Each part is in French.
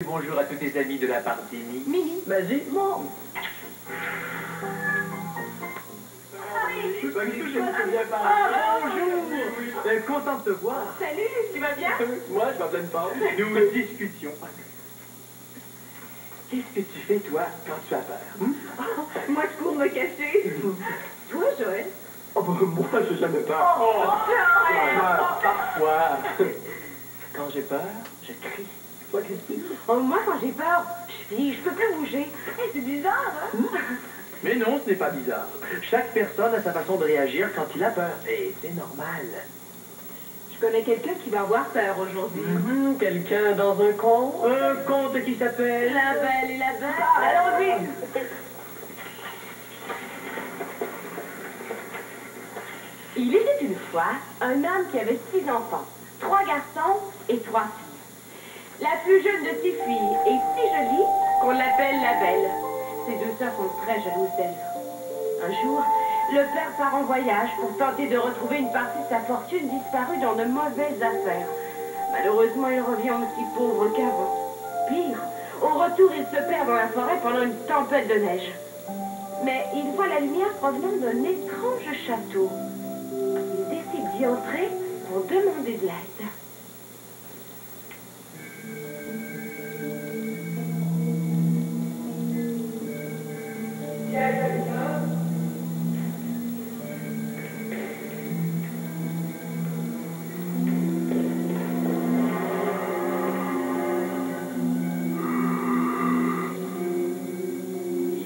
Bonjour à tous tes amis de la part d'Amy. Mimi. Vas-y, mon. Bonjour. Content de te voir. Salut, tu vas bien? Moi, je vais en pleine forme. Nous discutions. Qu'est-ce que tu fais, toi, quand tu as peur? Moi, je cours me cacher. Toi, Joël? Oh, bah, moi, j'ai jamais peur. Parfois. Quand j'ai peur, je crie. Toi, Christine? Oh, moi, quand j'ai peur, je crie, je peux plus bouger. Hey, c'est bizarre, hein? Mais non, ce n'est pas bizarre. Chaque personne a sa façon de réagir quand il a peur. Et c'est normal. Je connais quelqu'un qui va avoir peur aujourd'hui. Quelqu'un dans un conte? Un conte qui s'appelle... La Belle et la Bête. Allons-y! Il était une fois un homme qui avait 6 enfants, 3 garçons et 3 filles. La plus jeune de ces filles est si jolie qu'on l'appelle la Belle. Ses 2 sœurs sont très jalouses d'elle. Un jour, le père part en voyage pour tenter de retrouver une partie de sa fortune disparue dans de mauvaises affaires. Malheureusement, il revient aussi pauvre qu'avant. Pire, au retour, il se perd dans la forêt pendant une tempête de neige. Mais il voit la lumière provenant d'un étrange château. Il décide d'y entrer pour demander de l'aide.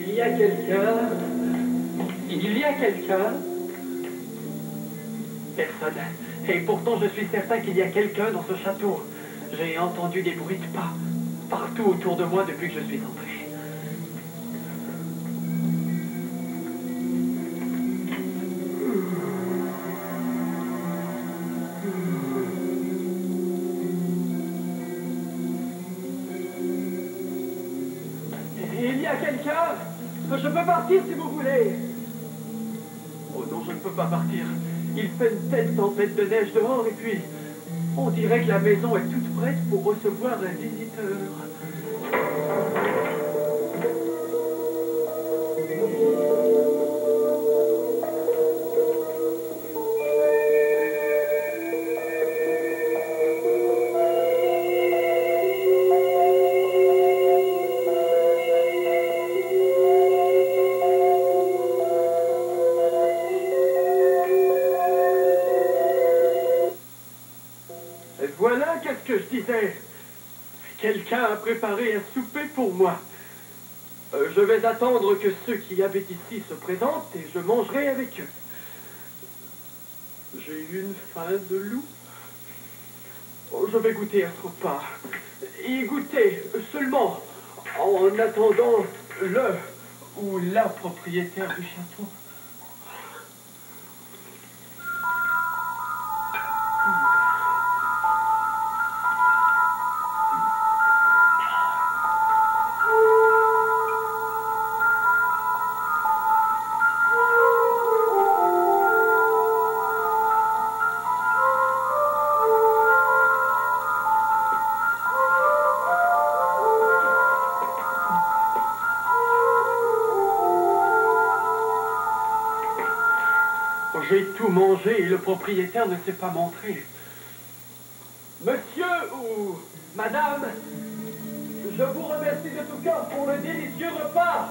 Il y a quelqu'un. Il y a quelqu'un. Personne. Et pourtant, je suis certain qu'il y a quelqu'un dans ce château. J'ai entendu des bruits de pas partout autour de moi depuis que je suis entré. Il y a quelqu'un? Je peux partir si vous voulez. Oh non, je ne peux pas partir. Il fait une telle tempête de neige dehors et puis on dirait que la maison est toute prête pour recevoir un visiteur. Voilà qu'est-ce que je disais. Quelqu'un a préparé un souper pour moi. Je vais attendre que ceux qui habitent ici se présentent et je mangerai avec eux. J'ai une faim de loup. Oh, je vais goûter à ce repas. Y goûter seulement en attendant le ou la propriétaire du château. J'ai tout mangé et le propriétaire ne s'est pas montré. Monsieur ou madame, je vous remercie de tout cœur pour le délicieux repas.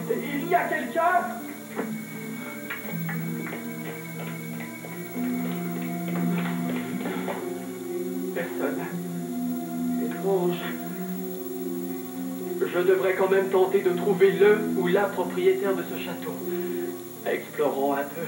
Il y a quelqu'un? Personne. Étrange. Je devrais quand même tenter de trouver le ou la propriétaire de ce château. Explorons un peu.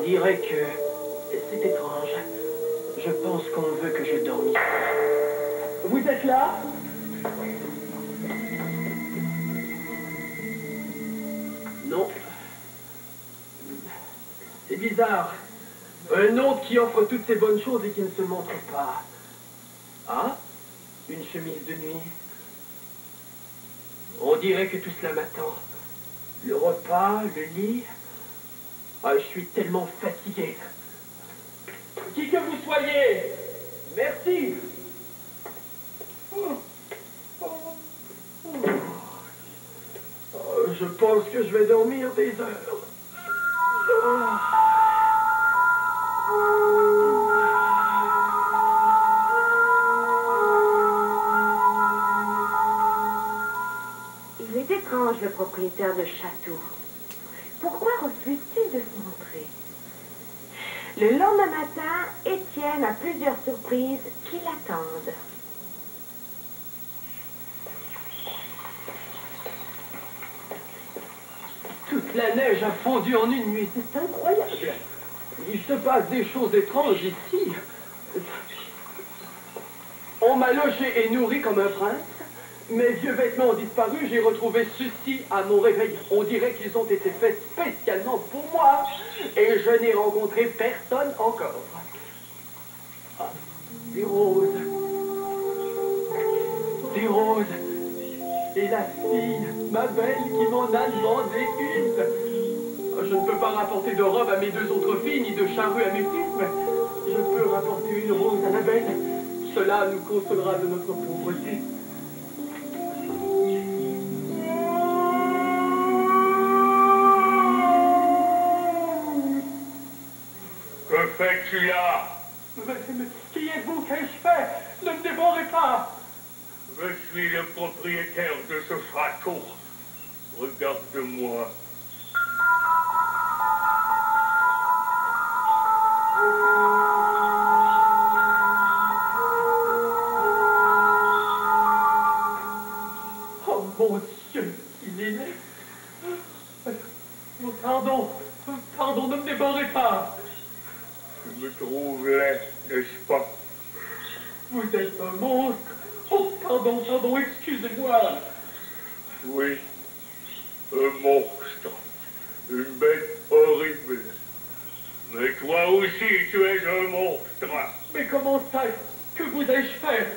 dirait que c'est étrange. Je pense qu'on veut que je dorme. Vous êtes là? Non. C'est bizarre. Un autre qui offre toutes ces bonnes choses et qui ne se montre pas. Ah? Une chemise de nuit. On dirait que tout cela m'attend. Le repas, le lit. Ah, je suis tellement fatigué. Qui que vous soyez, merci. Je pense que je vais dormir des heures. Il est étrange, le propriétaire de château. Pourquoi refuse-t-il de se montrer? Le lendemain matin, Étienne a plusieurs surprises qui l'attendent. Toute la neige a fondu en une nuit, c'est incroyable. Il se passe des choses étranges ici. On m'a logé et nourri comme un prince. Mes vieux vêtements ont disparu, j'ai retrouvé ceux-ci à mon réveil. On dirait qu'ils ont été faits spécialement pour moi. Et je n'ai rencontré personne encore. Ah, des roses. Des roses. Et la fille, ma belle, qui m'en a demandé une. Je ne peux pas rapporter de robe à mes deux autres filles, ni de charrue à mes fils, mais je peux rapporter une rose à la belle. Cela nous consolera de notre pauvreté. Que fais-tu là? Mais qui êtes-vous? Qu'ai-je fait? Ne me dévorez pas! Je suis le propriétaire de ce château. Regarde-moi. Oh mon Dieu, il est laid. Pardon, pardon, ne me dévorez pas. Tu me trouves laid, n'est-ce pas? Vous êtes un monstre. Oh, pardon, pardon, excusez-moi. Oui, un monstre. Une bête horrible. Mais toi aussi, tu es un monstre. Mais comment ça? Que vous ai-je fait?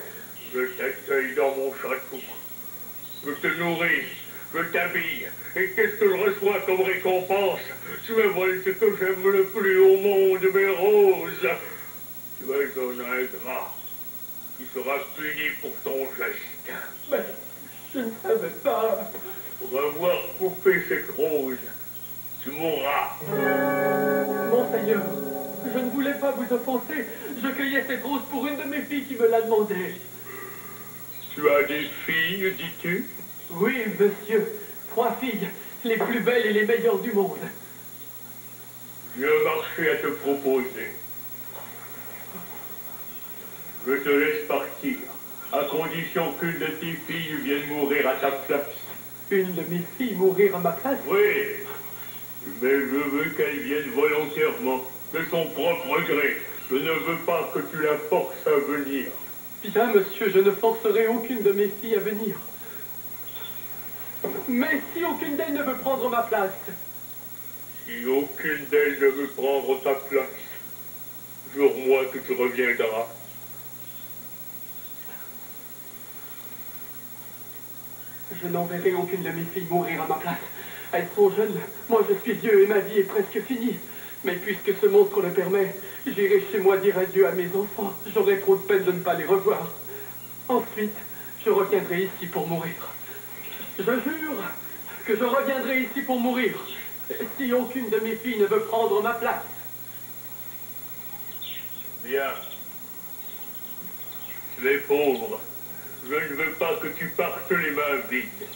Je t'accueille dans mon château. Je te nourris, je t'habille. Et qu'est-ce que je reçois comme récompense? Tu me voles ce que j'aime le plus au monde, mes roses. Tu es un ingrat. Tu seras puni pour ton geste. Mais je ne savais pas. Pour avoir coupé cette rose, tu mourras. Monseigneur, je ne voulais pas vous offenser. Je cueillais cette rose pour une de mes filles qui me l'a demandé. Tu as des filles, dis-tu? Oui, monsieur. 3 filles, les plus belles et les meilleures du monde. J'ai un marché à te proposer. Je te laisse partir, à condition qu'une de tes filles vienne mourir à ta place. Une de mes filles mourir à ma place? Oui, mais je veux qu'elle vienne volontairement, de son propre gré. Je ne veux pas que tu la forces à venir. Bien, monsieur, je ne forcerai aucune de mes filles à venir. Mais si aucune d'elles ne veut prendre ma place? Si aucune d'elles ne veut prendre ta place, jure-moi que tu reviendras. Je n'enverrai aucune de mes filles mourir à ma place. Elles sont jeunes, moi je suis vieux et ma vie est presque finie. Mais puisque ce monstre le permet, j'irai chez moi dire adieu à mes enfants. J'aurai trop de peine de ne pas les revoir. Ensuite, je reviendrai ici pour mourir. Je jure que je reviendrai ici pour mourir, si aucune de mes filles ne veut prendre ma place. Bien. Tu es pauvre. Je ne veux pas que tu partes les mains vides.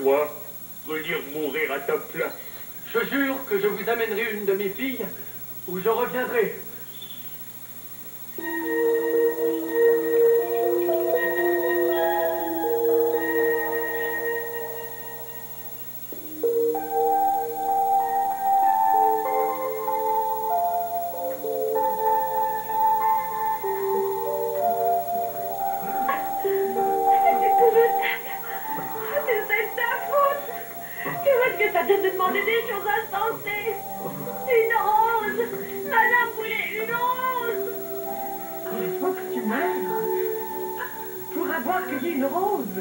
toi, venir mourir à ta place. Je jure que je vous amènerai une de mes filles, ou je reviendrai. De demander des choses insensées. Une rose. Madame voulait une rose. Il faut que tu meurs pour avoir cueilli une rose.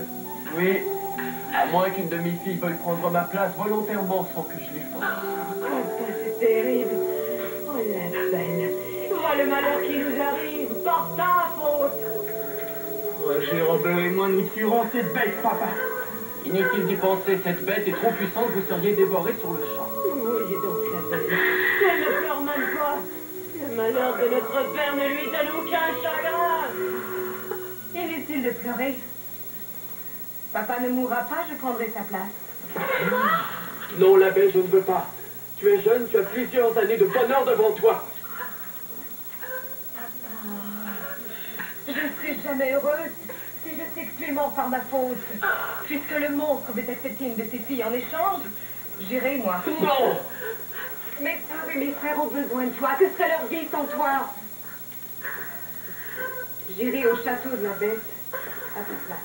Oui, à moins qu'une de mes filles veuille prendre ma place volontairement sans que je les force. Oh, ça c'est terrible. Oh la belle. Vois le malheur qui nous arrive par ta faute. Roger, Robert et moi, nous tuerons cette bête, papa. Inutile d'y penser, cette bête est trop puissante, vous seriez dévoré sur le champ. Voyez donc la belle. Elle ne pleure même pas. Le malheur de notre père ne lui donne aucun chagrin. Inutile de pleurer. Papa ne mourra pas, je prendrai sa place. Non, la belle, je ne veux pas. Tu es jeune, tu as plusieurs années de bonheur devant toi. Je ne serai jamais heureuse si je sais que tu es mort par ma faute. Puisque le monstre veut accepter une de tes filles en échange, j'irai, moi. Non! Mes sœurs et mes frères ont besoin de toi. Que serait leur vie sans toi? J'irai au château de la bête à ta place.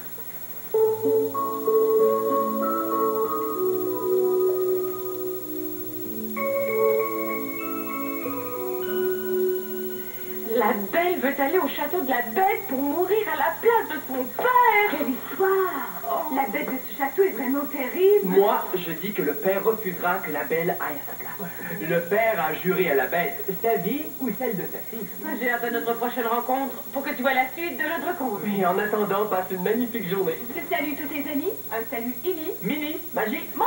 La belle veut aller au château de la bête pour mourir à la place de son père. Quelle histoire! La bête de ce château est vraiment terrible. Moi, je dis que le père refusera que la belle aille à sa place. Le père a juré à la bête sa vie ou celle de sa fille. J'ai hâte de notre prochaine rencontre pour que tu vois la suite de notre conte. Et en attendant, passe une magnifique journée. Je salue tous tes amis. Un salut Illy. Mini, Magie, Mon